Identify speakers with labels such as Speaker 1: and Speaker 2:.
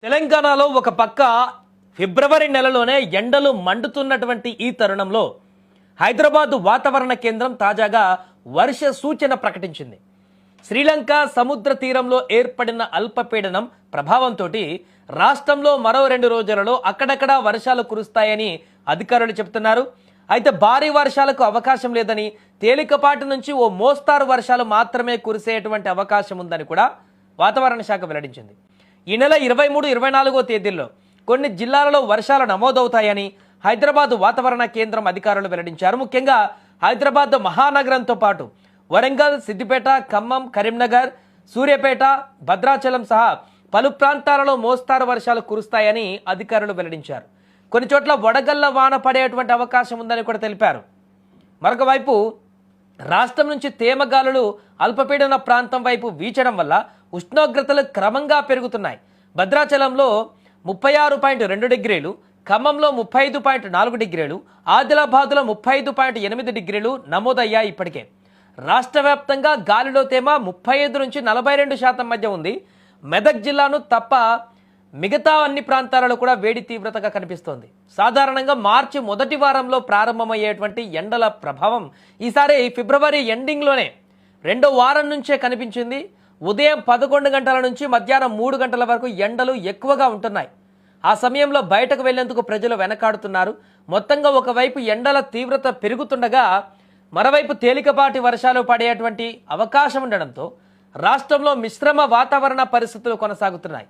Speaker 1: తెలంగాణలో ఒక పక్క ఫిబ్రవరి నెలలోనే ఎండలు మండుతున్నటువంటి ఈ తరుణంలో హైదరాబాద్ వాతావరణ కేంద్రం తాజాగా వర్ష సూచన ప్రకటించింది. శ్రీలంక సముద్ర తీరంలో ఏర్పడిన అల్పపీడనం ప్రభావంతో రాష్ట్రంలో మరో 2 రోజులలో అక్కడక్కడా వర్షాలు కురుస్తాయని అధికారులు చెబుతున్నారు. అయితే భారీ వర్షాలకు అవకాశం లేదని, తేలికపాటి నుంచి ఓ మోస్తారు వర్షాలు మాత్రమే కురిసేటువంటి అవకాశం ఉందని కూడా వాతావరణ శాఖ వెల్లడించింది. ఈ నెల 23, 24 తేదీల్లో కొన్ని జిల్లాలలో వర్షాలు నమోదవుతాయని హైదరాబాద్ వాతావరణ కేంద్రం అధికారులు వెల్లడించారు. ముఖ్యంగా హైదరాబాద్ మహానగరంతో పాటు వరంగల్, సిద్దిపేట, ఖమ్మం, కరీంనగర్, సూర్యాపేట, భద్రాచలం సహా పలు ప్రాంతాలలో మోస్తారు వర్షాలు కురుస్తాయని అధికారులు వెల్లడించారు. కొన్ని చోట్ల వడగళ్ల వాన పడేటువంటి అవకాశం ఉందని కూడా తెలిపారు. మరొక వైపు రాష్ట్రం నుంచి తేమగాలులు అల్పపీడన ప్రాంతం వైపు వీచడం వల్ల ఉష్ణోగ్రతలు క్రమంగా పెరుగుతున్నాయి. భద్రాచలంలో 36.2 డిగ్రీలు, ఖమ్మంలో 35.4 డిగ్రీలు, ఆదిలాబాద్లో 35.8 డిగ్రీలు నమోదయ్యాయి. ఇప్పటికే రాష్ట్ర వ్యాప్తంగా గాలిలో తేమ 35 నుంచి 42% మధ్య ఉంది. మెదక్ జిల్లాను తప్ప మిగతా అన్ని ప్రాంతాలలో కూడా వేడి తీవ్రతగా కనిపిస్తోంది. సాధారణంగా మార్చి మొదటి వారంలో ప్రారంభమయ్యేటువంటి ఎండల ప్రభావం ఈసారి ఫిబ్రవరి ఎండింగ్లోనే 2వ వారం నుంచే కనిపించింది. ఉదయం 11 గంటల నుంచి మధ్యాహ్నం 3 గంటల వరకు ఎండలు ఎక్కువగా ఉంటున్నాయి. ఆ సమయంలో బయటకు వెళ్లేందుకు ప్రజలు వెనకాడుతున్నారు. మొత్తంగా ఒకవైపు ఎండల తీవ్రత పెరుగుతుండగా మరోవైపు తేలికపాటి వర్షాలు పడేటువంటి అవకాశం ఉండడంతో రాష్ట్రంలో మిశ్రమ వాతావరణ పరిస్థితులు కొనసాగుతున్నాయి.